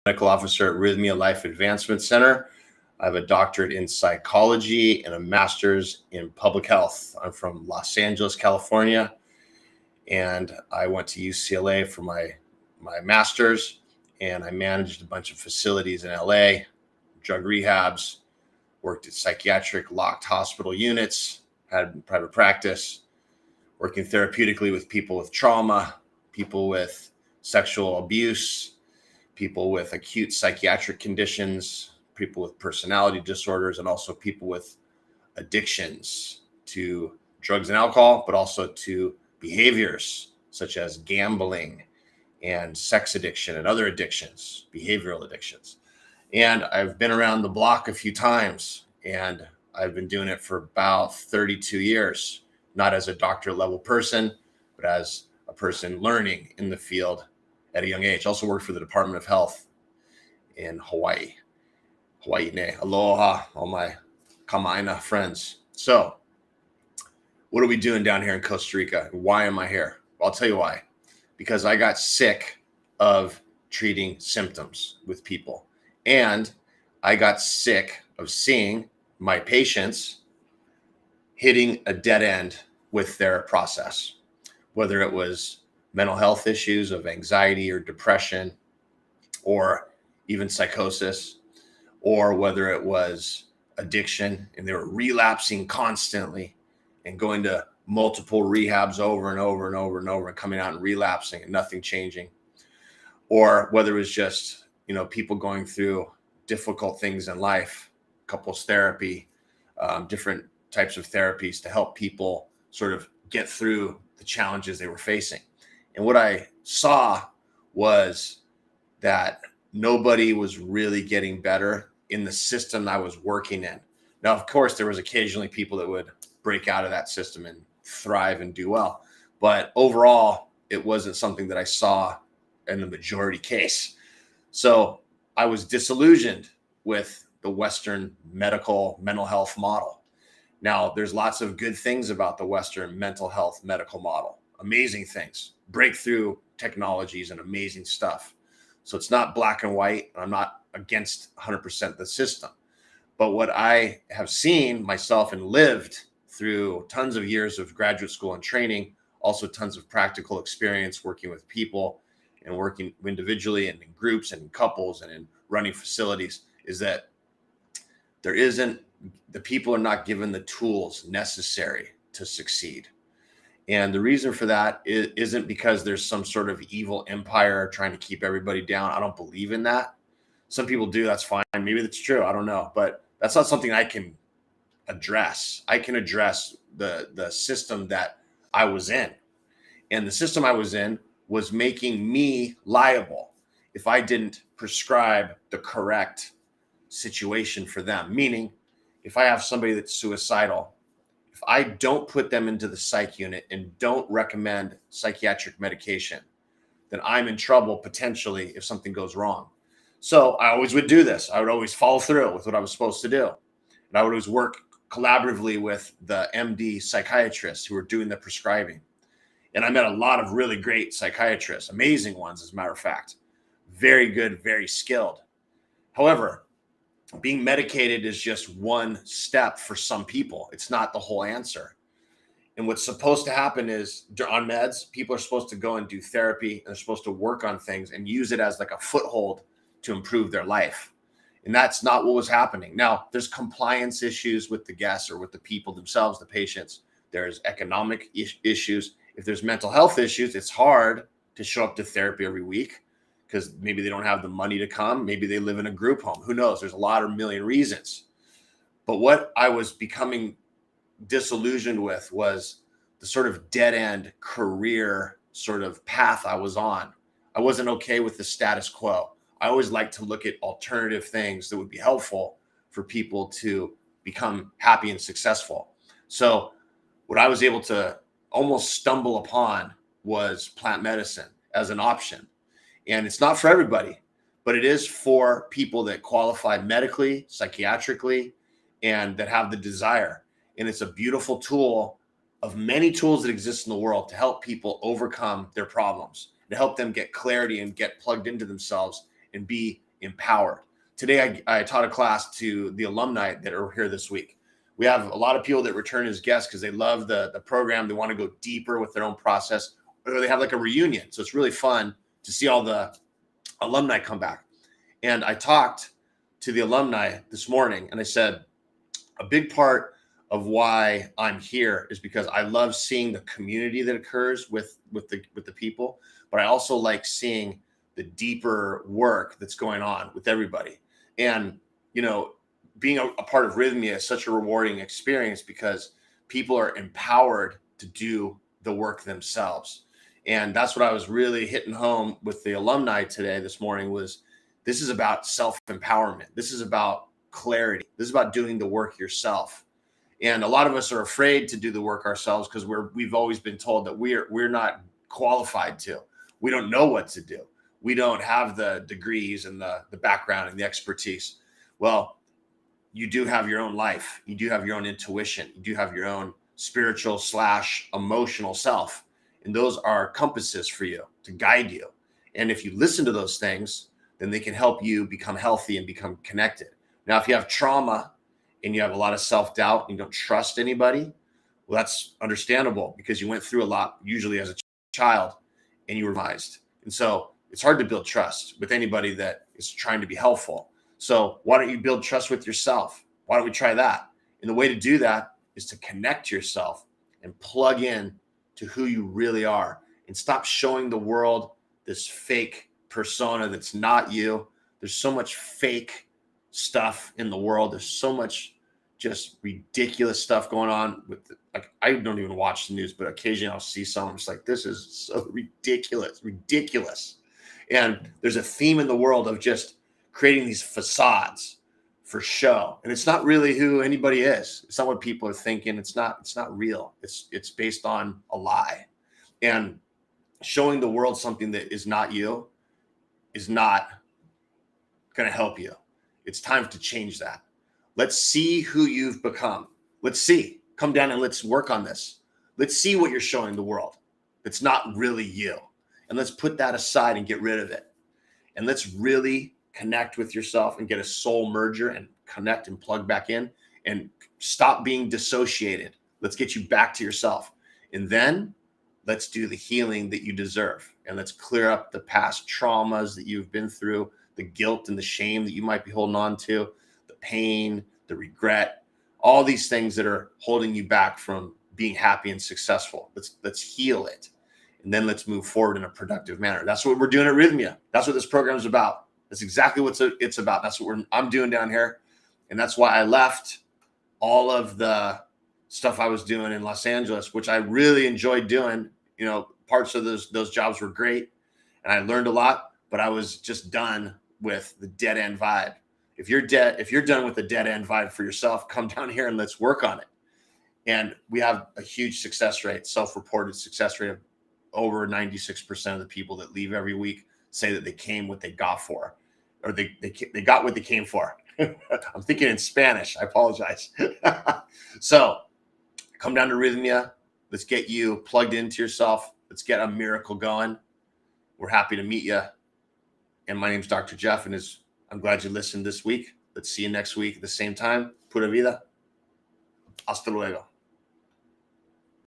medical officer at Rythmia Life Advancement Center. I have a doctorate in psychology and a master's in public health. I'm from Los Angeles, California, and I went to UCLA for my master's, and I managed a bunch of facilities in LA, drug rehabs, worked at psychiatric locked hospital units, had private practice, working therapeutically with people with trauma, people with sexual abuse, people with acute psychiatric conditions, people with personality disorders, and also people with addictions to drugs and alcohol, but also to behaviors such as gambling and sex addiction and other addictions, behavioral addictions. And I've been around the block a few times, and I've been doing it for about 32 years, not as a doctorate level person, but as a person learning in the field at a young age. Also worked for the Department of Health in Hawaii. Hawaii ne, aloha, all my Kamaina friends. So what are we doing down here in Costa Rica? Why am I here? I'll tell you why. Because I got sick of treating symptoms with people. And I got sick of seeing my patients hitting a dead end with their process, whether it was mental health issues of anxiety or depression, or even psychosis, or whether it was addiction and they were relapsing constantly and going to multiple rehabs over and over and over and over and coming out and relapsing and nothing changing, or whether it was just, people going through difficult things in life, couples therapy, different types of therapies to help people sort of get through the challenges they were facing. And what I saw was that nobody was really getting better in the system I was working in. Now, of course, there was occasionally people that would break out of that system and thrive and do well. But overall, it wasn't something that I saw in the majority case. So I was disillusioned with the Western mental health model. Now, there's lots of good things about the Western mental health medical model. Amazing things, breakthrough technologies and amazing stuff. So it's not black and white. I'm not against 100% the system. But what I have seen myself and lived through tons of years of graduate school and training, also tons of practical experience working with people and working individually and in groups and in couples and in running facilities, is that the people are not given the tools necessary to succeed. And the reason for that isn't because there's some sort of evil empire trying to keep everybody down. I don't believe in that. Some people do. That's fine. Maybe that's true. I don't know. But that's not something I can address. I can address the system that I was in. And the system I was in was making me liable if I didn't prescribe the correct situation for them. Meaning, if I have somebody that's suicidal, if I don't put them into the psych unit and don't recommend psychiatric medication, then I'm in trouble potentially if something goes wrong. So I always would do this. I would always follow through with what I was supposed to do. And I would always work collaboratively with the MD psychiatrists who were doing the prescribing. And I met a lot of really great psychiatrists, amazing ones, as a matter of fact. Very good, very skilled. However, being medicated is just one step for some people. It's not the whole answer. And what's supposed to happen is on meds, people are supposed to go and do therapy and they're supposed to work on things and use it as like a foothold to improve their life. And that's not what was happening. Now, there's compliance issues with the guests or with the people themselves, the patients. There's economic issues. If there's mental health issues, it's hard to show up to therapy every week because maybe they don't have the money to come. Maybe they live in a group home. Who knows? There's a million reasons. But what I was becoming disillusioned with was the sort of dead end career sort of path I was on. I wasn't okay with the status quo. I always like to look at alternative things that would be helpful for people to become happy and successful. So what I was able to almost stumble upon was plant medicine as an option. And it's not for everybody, but it is for people that qualify medically, psychiatrically, and that have the desire. And it's a beautiful tool of many tools that exist in the world to help people overcome their problems, to help them get clarity and get plugged into themselves and be empowered. Today, I taught a class to the alumni that are here this week. We have a lot of people that return as guests because they love the program. They want to go deeper with their own process, or they have like a reunion. So it's really fun to see all the alumni come back. And I talked to the alumni this morning, and I said, a big part of why I'm here is because I love seeing the community that occurs with the people, but I also like seeing the deeper work that's going on with everybody. And, you know, being a part of Rythmia is such a rewarding experience because people are empowered to do the work themselves. And that's what I was really hitting home with the alumni today, this morning, was this is about self-empowerment. This is about clarity. This is about doing the work yourself. And a lot of us are afraid to do the work ourselves because we've always been told that we're not qualified to. We don't know what to do. We don't have the degrees and the background and the expertise. Well, you do have your own life. You do have your own intuition. You do have your own spiritual / emotional self. And those are compasses for you to guide you. And if you listen to those things, then they can help you become healthy and become connected. Now, if you have trauma and you have a lot of self-doubt and you don't trust anybody, well, that's understandable because you went through a lot, usually as a child, and you were revised. And so it's hard to build trust with anybody that is trying to be helpful. So why don't you build trust with yourself? Why don't we try that? And the way to do that is to connect yourself and plug in to who you really are and stop showing the world this fake persona that's not you. There's so much fake stuff in the world. There's so much just ridiculous stuff going on with like, I don't even watch the news, but occasionally I'll see some. I'm just like, this is so ridiculous. And there's a theme in the world of just creating these facades for show. And it's not really who anybody is. It's not what people are thinking. It's not real. It's based on a lie. And showing the world something that is not you is not going to help you. It's time to change that. Let's see who you've become. Let's see. Come down and let's work on this. Let's see what you're showing the world. It's not really you. And let's put that aside and get rid of it. And let's really connect with yourself and get a soul merger and connect and plug back in and stop being dissociated. Let's get you back to yourself. And then let's do the healing that you deserve. And let's clear up the past traumas that you've been through, the guilt and the shame that you might be holding on to, the pain, the regret, all these things that are holding you back from being happy and successful. Let's heal it. And then let's move forward in a productive manner. That's what we're doing at Rythmia. That's what this program is about. That's exactly what it's about. That's what I'm doing down here. And that's why I left all of the stuff I was doing in Los Angeles, which I really enjoyed doing. You know, parts of those jobs were great and I learned a lot, but I was just done with the dead end vibe. If you're done with the dead end vibe for yourself, come down here and let's work on it. And we have a huge success rate, self-reported success rate of over 96% of the people that leave every week say that they came what they got for, or they got what they came for. I'm thinking in Spanish. I apologize. So come down to Rythmia. Let's get you plugged into yourself. Let's get a miracle going. We're happy to meet you. And my name's Dr. Jeff, and I'm glad you listened this week. Let's see you next week at the same time. Pura vida. Hasta luego.